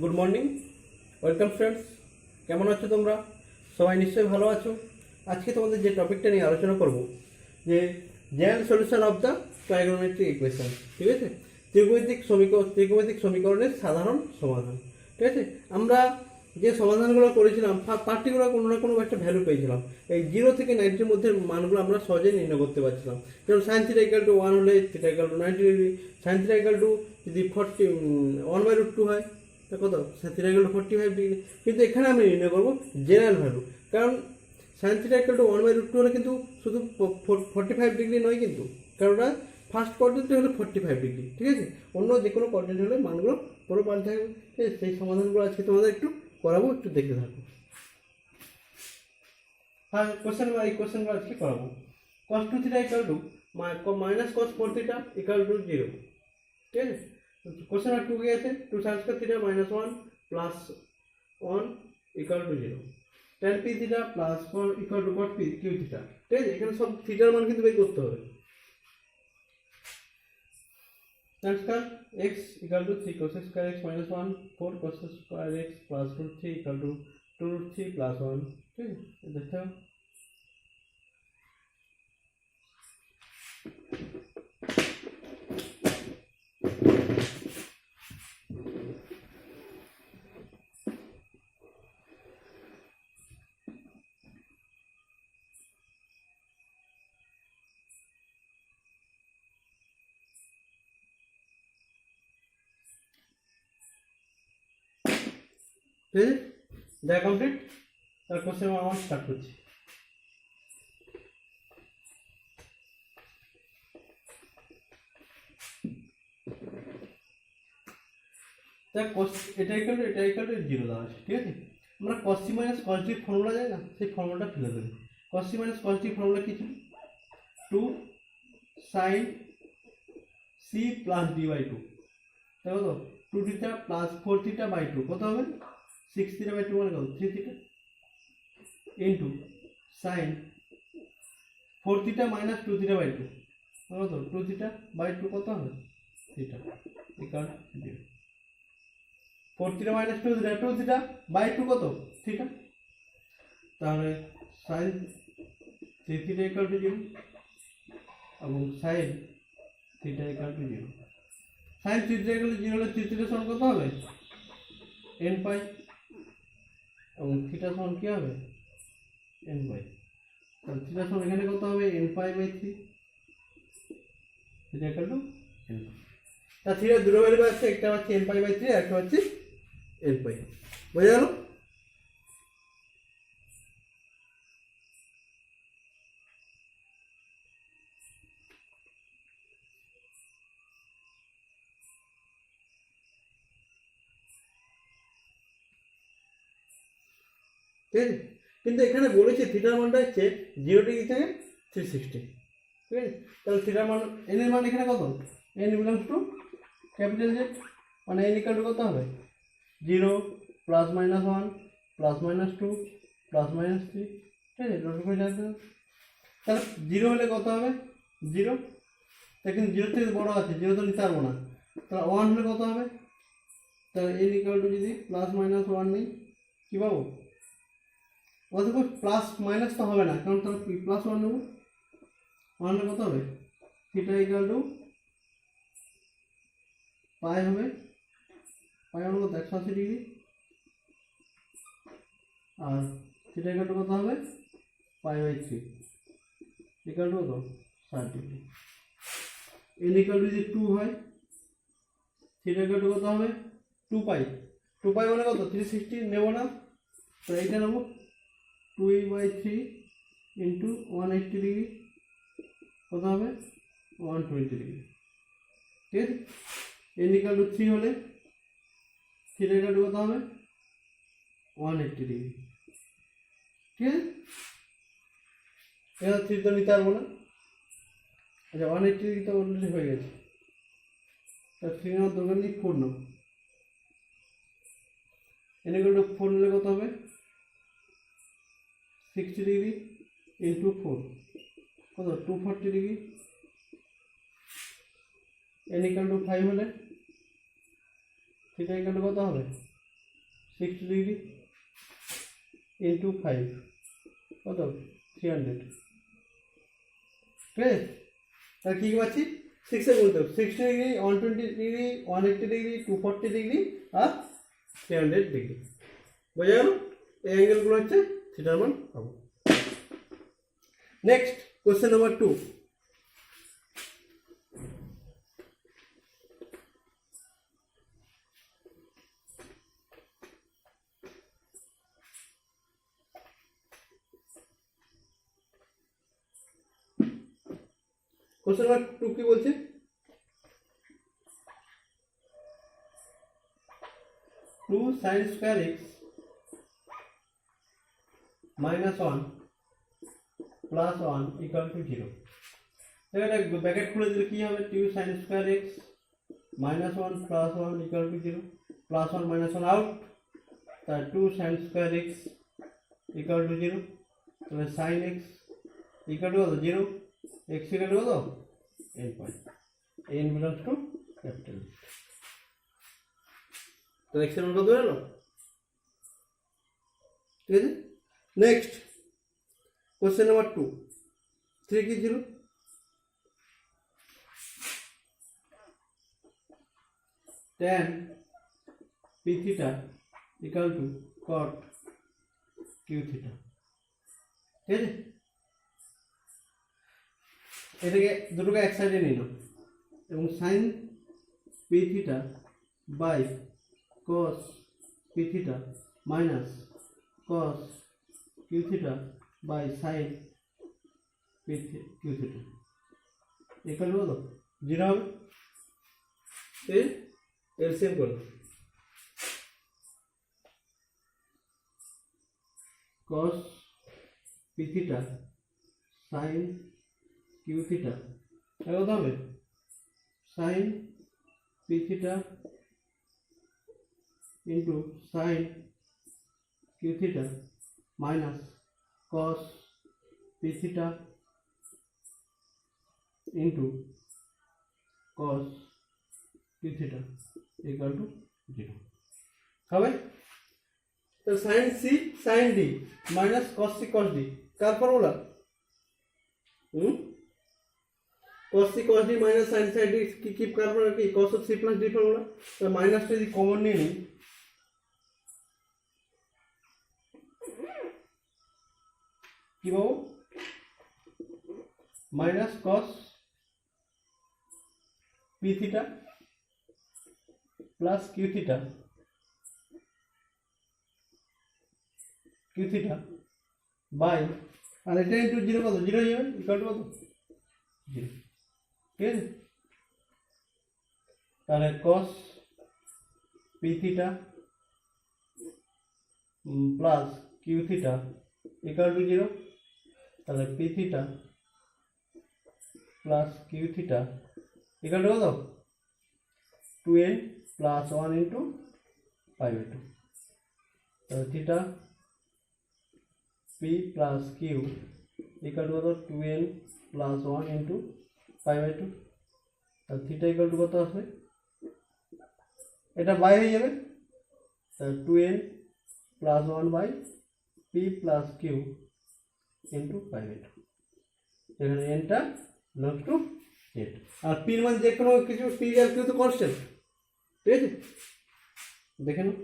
Good morning, welcome friends. কেমন আছো তোমরা? সবাই নিশ্চয়ই ভালো আছো। আজকে তোমাদের যে টপিকটা নিয়ে আলোচনা করব যে general solution of the trigonometric equation. ঠিক আছে, ত্রিকোণমিতিক সমীকরণের সাধারণ সমাধান। ঠিক আছে, আমরা যে সমাধানগুলো করেছিলাম পার্টিকুলার কোনো না কোনো একটা ভ্যালু পেয়েছিলাম। এই 0 থেকে 90-র মধ্যে মানগুলো আমরা সহজেই নির্ণয় করতে পারছিলাম। যেমন সাইন থিটা ইকুয়াল টু 1 হলে theta equal two 90 degree, sine theta equal two যদি 1/√2 হয় তা কত, থিটা ইকুয়াল টু 45 ডিগ্রি। কিন্তু এখানে আমি নির্ণয় করবো জেনারেল ভ্যালু, কারণ সাইন থিটা ইকুয়াল টু 1/√2 হলে কিন্তু শুধু 45 ডিগ্রি নয়, কিন্তু কারণ ওটা ফার্স্ট কোয়াড্রেন্টে হলে 45 ডিগ্রি। ঠিক আছে, অন্য যে কোনো কোয়াড্রেন্ট হলে মানগুলো পুরো পাল্টে থাকবে। ঠিক আছে, সেই সমাধানগুলো আজকে তোমাদের একটু করাবো, একটু দেখতে থাকো। হ্যাঁ, কোশ্চেনগুলো আজকে করাবো। cos 2 theta equal two minus cos 4 theta equal two 0। ঠিক আছে, কোশ্চেন আর 2 গিয়েছে 2 sin square theta minus 1 plus 1 equal to 0, tan p theta plus 4 equal to cot p q theta. ঠিক আছে, এখানে সব থিটার মান কিন্তু বের করতে হবে। tan square x equal to 3 cos square x minus 1 4 cos square x plus √3 equal to 2√3 plus 1। ঠিক আছে, দেখো ঠিক আছে, যা কমপ্লিট। তার কোশ্চেন আমার স্টার্ট করছি। এটা ইকুয়াল টু 0 দেওয়া আছে। ঠিক আছে, আমরা cos c minus cos d formula জানি না, সেই ফর্মুলাটা ফেলে দেবো। cos c minus cos d formula কি ছিল? 2 sin c plus d by 2, তাই কত 2 থিটা প্লাস 4 থিটা বাই 2 কত হবে? 6 থিটা বাই 2 মানে কত 3 theta into sin 4 theta minus 2 theta by 2 কত 2 থিটা বাই 2 কত হবে? Theta equal 0। 4 theta minus 2 theta 2 theta by 2 কত? থিটা। তাহলে sin 3 থিটা ইকুয়াল টু 0 এবং sin theta equal two 0। sin 3 theta equal two 0 হলে 3 theta সমান কত হবে? n পাই, এবং থিটা সমান কি হবে? n পাই। তাহলে থিটা সমান এখানে কত হবে? n pi by 3, theta equal to n। তা থিটা দুটো ভ্যালু আছে, একটা হচ্ছে n পাই বাই 3 আর একটা হচ্ছে n পাই। বোঝা গেল? ঠিক আছে, কিন্তু এখানে বলেছে থিটার মানটা হচ্ছে 0 ডিগ্রি থেকে 360। ঠিক আছে, তাহলে থিটার মান n এর মান এখানে কত? n belongs to capital Z, মানে n ইকুয়াল টু কত হবে? 0 plus minus 1 plus minus 2 plus minus 3। ঠিক আছে, নোট করে যাচ্ছে। তাহলে 0 হলে কত হবে? 0, কিন্তু 0 থেকে বড় আছে, 0 তো নিতে পারবো না। তাহলে 1 হলে কত হবে? তাহলে n ইকুয়াল টু যদি প্লাস মাইনাস 1 নেই কী পাবো? অথবা প্লাস মাইনাস তো হবে না, কারণ তাহলে প্লাস 1 নেবো। 1 হলে কত হবে? থিটা ইকুয়াল টু পাই হবে, পাই হলো কত? 180 ডিগ্রি। আর থিটা ইকুয়াল টু কত হবে? পাই বাই 3 ইকুয়াল টু কত? 60 ডিগ্রি। n ইকুয়াল টু যদি 2 হয়, থিটা ইকুয়াল টু কত হবে? 2 পাই। 2 পাই মানে কত? 360 নেব না, তো এইটা নেবো 2/3 ইন্টু 180 ডিগ্রি কত হবে? 120 ডিগ্রি। ঠিক আছে, n ইকুয়াল টু 3 হলে থিটা ইকুয়াল টু কত হবে? 180 ডিগ্রি। ঠিক আছে, এখানে 3 তো নিতে পারবো না। আচ্ছা, 180 ডিগ্রি তো অলরেডি হয়ে গেছে, তা 3 নেওয়ার দরকার নেই, 4 নেব। n ইকুয়াল টু 4 নিলে কত হবে? 60 ডিগ্রি ইন্টু 4 কত? 240 ডিগ্রি। n ইকুয়াল টু 5 হলে থিটা ইকুয়াল টু কত হবে? 60 ডিগ্রি ইন্টু 5 কত 300, ঠিক আছে। তাহলে কী পাচ্ছি 6 এ বলতে হবে 60 ডিগ্রি 120 ডিগ্রি 180 ডিগ্রি 240 ডিগ্রি আর 300 ডিগ্রি। বোঝা গেল? এই অ্যাঙ্গেলগুলো হচ্ছে থিটার মান পাবো। Next question number 2। Question number 2 কি বলছে? 2 sin square x minus 1 plus 1 equal to 0। এখানে ব্র্যাকেট খুলে দিলে কি হবে 2 sin square x minus 1 plus 1 equal to 0, plus 1 minus 1 out, তাহলে 2 sin square x equal to 0, তাহলে sin x equal to 0, x equal to n point, n belongs to capital। তো x এর মান কত হলো? ঠিক আছে। নেক্সট কোশ্চেন নাম্বার 2, 3 কি ছিল? tan p theta equal to cot q theta, ঠিক আছে। এটাকে দুটোকে এক সাইডে নিয়ে নাও এবং sin p theta by cos p theta minus cos q theta by sin q theta equal to কত 0 হবে। এই এলসিএম করো cos p theta sin q theta কত হবে sin p theta into sin q theta minus cos p theta into cos q theta equal to 0 হবে। তো sin c sin d minus cos c cos d কার formula? cos c cos d minus sin sin d কি কার formula কি cos c plus d formula. তো মাইনাসটা যদি common নিয়ে নিই কি পাবো minus cos p theta plus q theta by আর এটা ইন্টু 0 কত 0 হয়ে যাবে ইকুয়াল টু কত 0, ঠিক আছে। তাহলে cos p theta plus q theta equal to 0, তাহলে p theta plus q theta equal to কত 2n প্লাস 1 ইন্টু 5/2, তাহলে theta p plus q equal to কত 2n প্লাস 1 ইন্টু 5/2, তাহলে থিটা ইকুয়াল টু কত আসবে এটা বাই হয়ে যাবে, তাহলে 2n plus 1 by p plus q into 5/2, এখানে nটা বিলংস টু z আর p এর মান যে কোনো কিছু p আর q তো কনস্ট্যান্ট, ঠিক আছে। দেখে নাও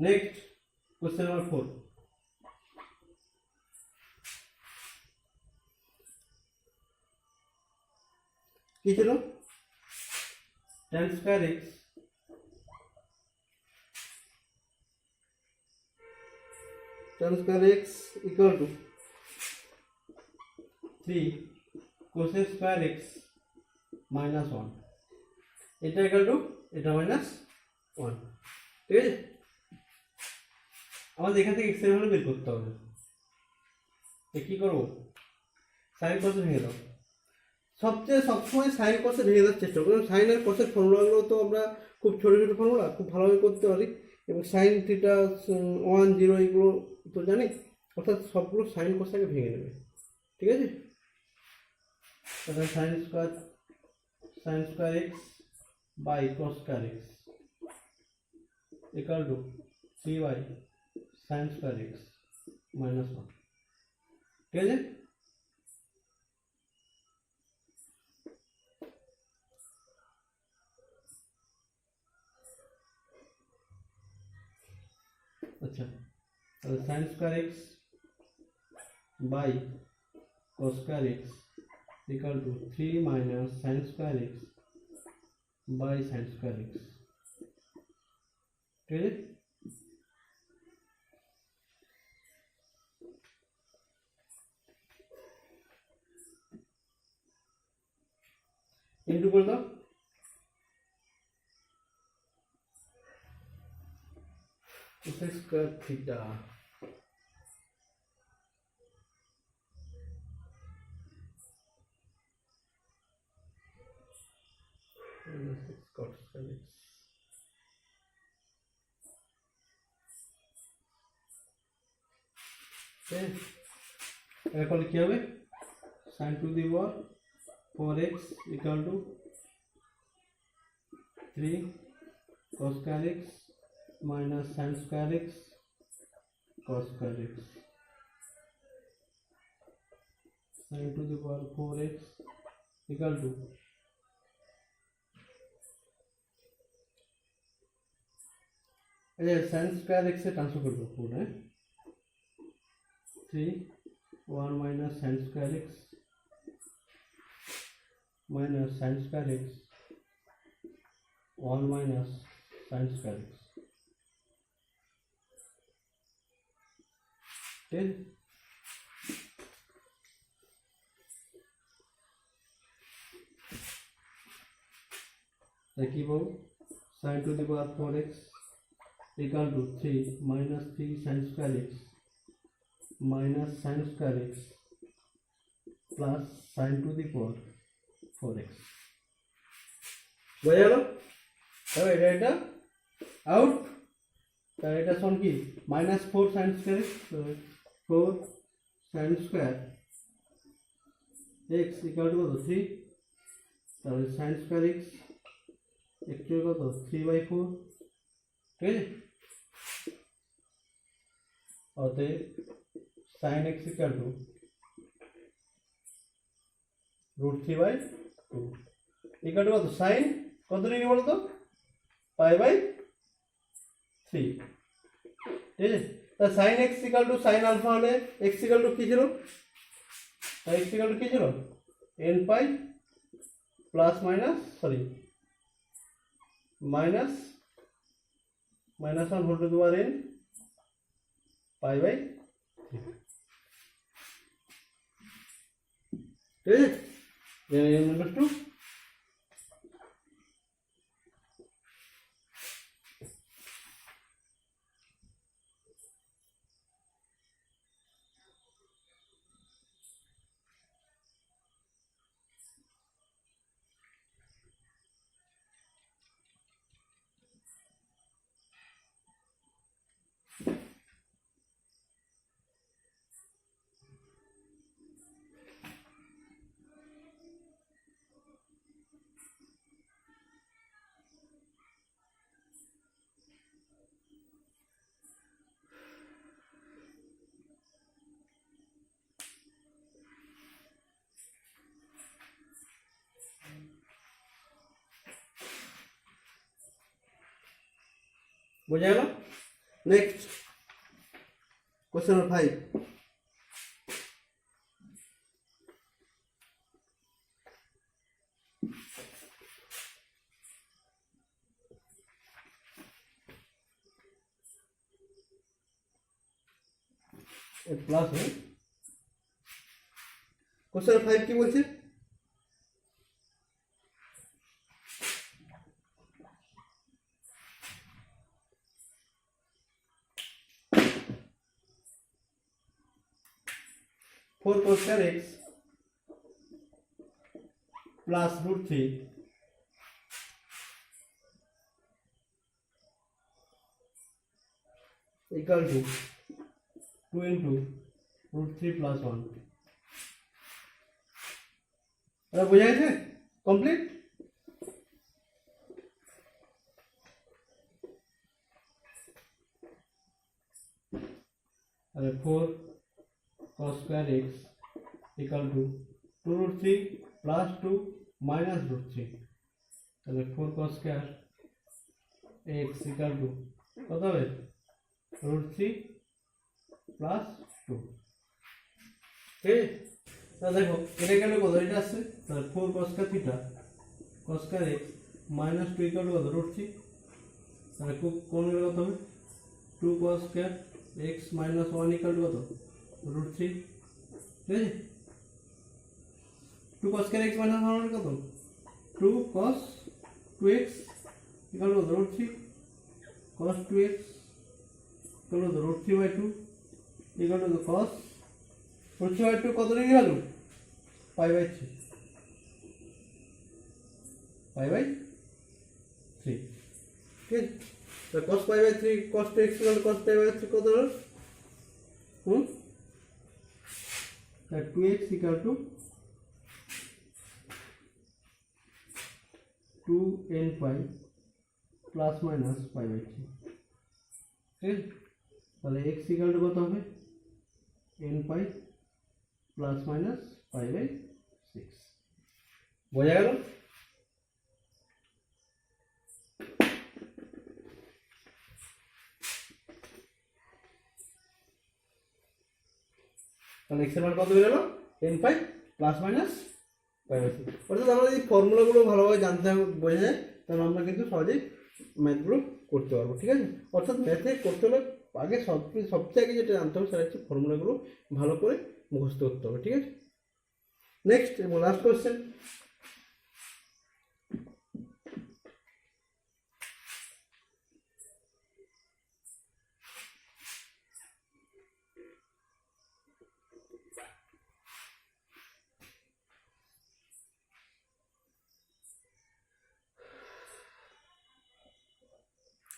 নেক্সট কোশ্চেন নাম্বার 4। কি ছিল tan square x equal to 3 cos square x minus 1, এটা ইকুয়াল টু এটা মাইনাস 1, ঠিক আছে। আমাদের এখান থেকে x এর ভ্যালু বের করতে হবে। তো কি করব সাইন কসে ভেঙে দাও, সবসময় সাইন কসে ভেঙে দেওয়ার চেষ্টা করো, কারণ সাইন আর কসের ফর্মুলাগুলো তো আমরা খুব ছোটো ছোটো ফর্মুলা, খুব ভালোভাবে করতে পারি, এবং সাইন থিটা 1 0 এগুলো তো জানি, অর্থাৎ সবগুলো সাইন কসটাকে ভেঙে নেবে। ঠিক আছে, তাহলে sine square x by cos square x equal to 3 by sine square x minus 1। ঠিক আছে, আচ্ছা, তাহলে sine square x by cos square x equal to 3 minus sine square x by sine square x. ঠিক আছে, into করে দাও, square theta cos square x. এখন কি হবে, sin to the power 4x equal to 3 cos square x minus sin square x cos square x, sin to the power 4x equal to sin square x से transfer कर दो पूरा है 3 1 minus sin square x minus sin square x 1 minus sin square x। ठीक, देखिए बहु sin to the power 4x equal to 3 minus 3 sin square x minus sin square x plus sin to the power 4x। বোঝা গেল? তবে এটা out, তাহলে এটা সমান কি minus 4 sin square x, 4 sin square x equal to কত 3, তাহলে sin স্কয়ার x একটু কত 3/4। ঠিক আছে, অতএব sin x equal to √3/2 equal to कत sin कत डिग्री बोलो तो π/3। ठीक है, तो sin x equal to sin alpha होले x इक्वल टू কি ছিল, x इक्वल टू কি ছিল n π plus minus sorry minus -1 whole to the power n π/3। ठीक है, then n equals to বোঝা গেল? নেক্সট কোশ্চেন নাম্বার 5, प्लस है क्वेश्चन 5 কি বলছে, four cos square x plus root three equal to 2 into root three plus one. এটা বোঝা গেছে? কমপ্লিট। তাহলে 4 cos square x equal to 2 root 3 plus 2 minus root 3। তাহলে 4 cos square x equal to কত হবে? root 3 plus 2। ঠিক আছে? তাহলে দেখো এটা কেন কত? এটা আসছে তাহলে 4 cos square theta cos square x minus 2 equal to কত? root 3। তাহলে কোন কত হবে? 2 cos square x minus 1 equal to কত? root 3। ঠিক আছে? 2 cos square x minus 1 কত? 2 cos 2x equal to root 3 cos 2x equal to root 3 by 2 equal to cos root 3 by 2 কত degree value? pi by 3 pi by 3। ঠিক আছে? তো cos pi by 3 cos 2x equal to cos pi by 3 কত হলো? that 2x equal to 2n pi plus minus pi by 3। ঠিক আছে? তাহলে x equal to কত হবে? n pi plus minus pi by 6। বোঝা গেল? তাহলে x এর মান কত বেরোলো? n pi plus minus pi by 6। অর্থাৎ আমরা যদি ফর্মুলাগুলো ভালোভাবে জানতে বোঝা যায় তাহলে আমরা কিন্তু সহজেই ম্যাথগুলো করতে পারবো। ঠিক আছে? অর্থাৎ ম্যাথে করতে হলে আগে সবচেয়ে আগে যেটা জানতে হবে সেটা হচ্ছে ফর্মুলাগুলো ভালো করে মুখস্থ করতে হবে। ঠিক আছে? নেক্সট এবং লাস্ট কোয়েশ্চেন।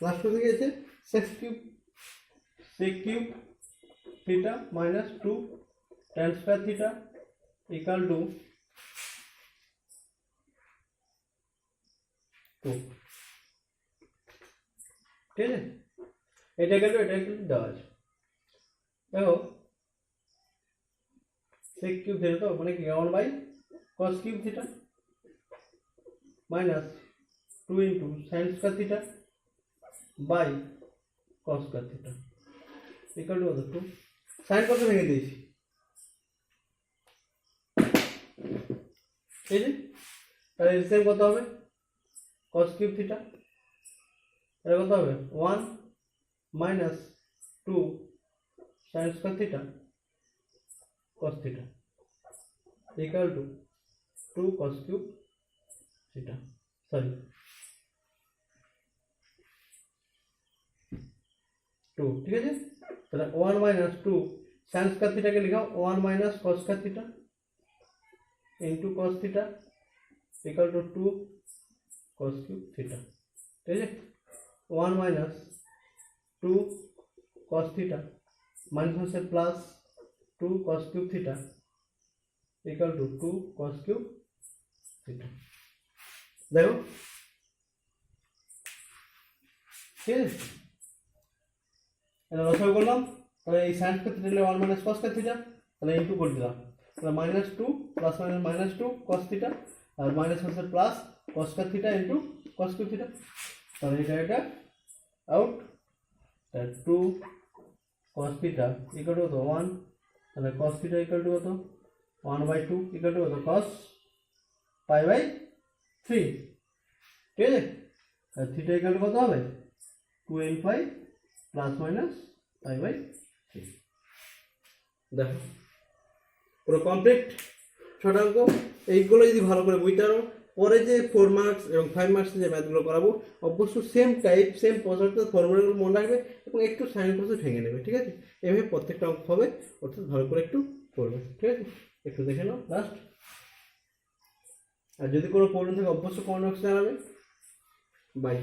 লাস্ট কোয়েশ্চেন কি আছে? sec cube theta minus 2 tan square theta equal to 2। ঠিক আছে? এটা কিন্তু দেওয়া আছে। দেখো sec cube theta তো মানে কি 1 by cos cube theta minus 2 into sin square theta by cos square theta equal to 2। sin কত ভেঙে দিয়েছি? ঠিক আছে? তাহলে এর কত হবে? cos cube theta এটা কত হবে? 1 minus 2 sin square theta cos theta equal to 2 cos cube theta। Sorry 2। ঠিক আছে? তাহলে 1 minus 2 sin square theta কে লিখো 1 minus cos square theta into cos theta equal to 2 cos cube theta। ঠিক আছে? 1 minus 2 cos theta minus হচ্ছে plus 2 cos cube theta equal to 2 cos cube theta। দেখো ঠিক আছে? এটা লসাগু করলাম। তাহলে এই sin square theta 1 minus cos square theta তাহলে ইনটু করে দিলাম। তাহলে -2 প্লাস -2 cos theta আর মাইনাস হচ্ছে plus cos square theta into cos cube theta। তাহলে এটা আউট। তাহলে 2 cos theta ইকুয়াল টু কত? 1। তাহলে cos theta ইকুয়াল টু কত? 1/2 ইকুয়াল টু কত? cos pi by 3। ঠিক আছে? তাহলে থিটা ইকুয়াল টু কত হবে? 2n pi plus minus pi by 3। দেখো পুরো কমপ্লিট 6টা অঙ্ক। এইগুলো যদি ভালো করে বুঝতে পারো পরে যে 4 মার্কস এবং 5 মার্কসের যে ম্যাথগুলো করাবো অবশ্যই সেম টাইপ সেম প্রসেসে ফর্মুলাগুলো মনে রাখবে এবং একটু সাইন প্রসেস ভেঙে নেবে। ঠিক আছে? এভাবে প্রত্যেকটা অঙ্ক হবে, অর্থাৎ ভালো করে একটু করবে। ঠিক আছে? একটু দেখে নাও লাস্ট। আর যদি কোনো প্রবলেম থাকে অবশ্যই কমেন্ট বক্সে জানাবেন। বাই।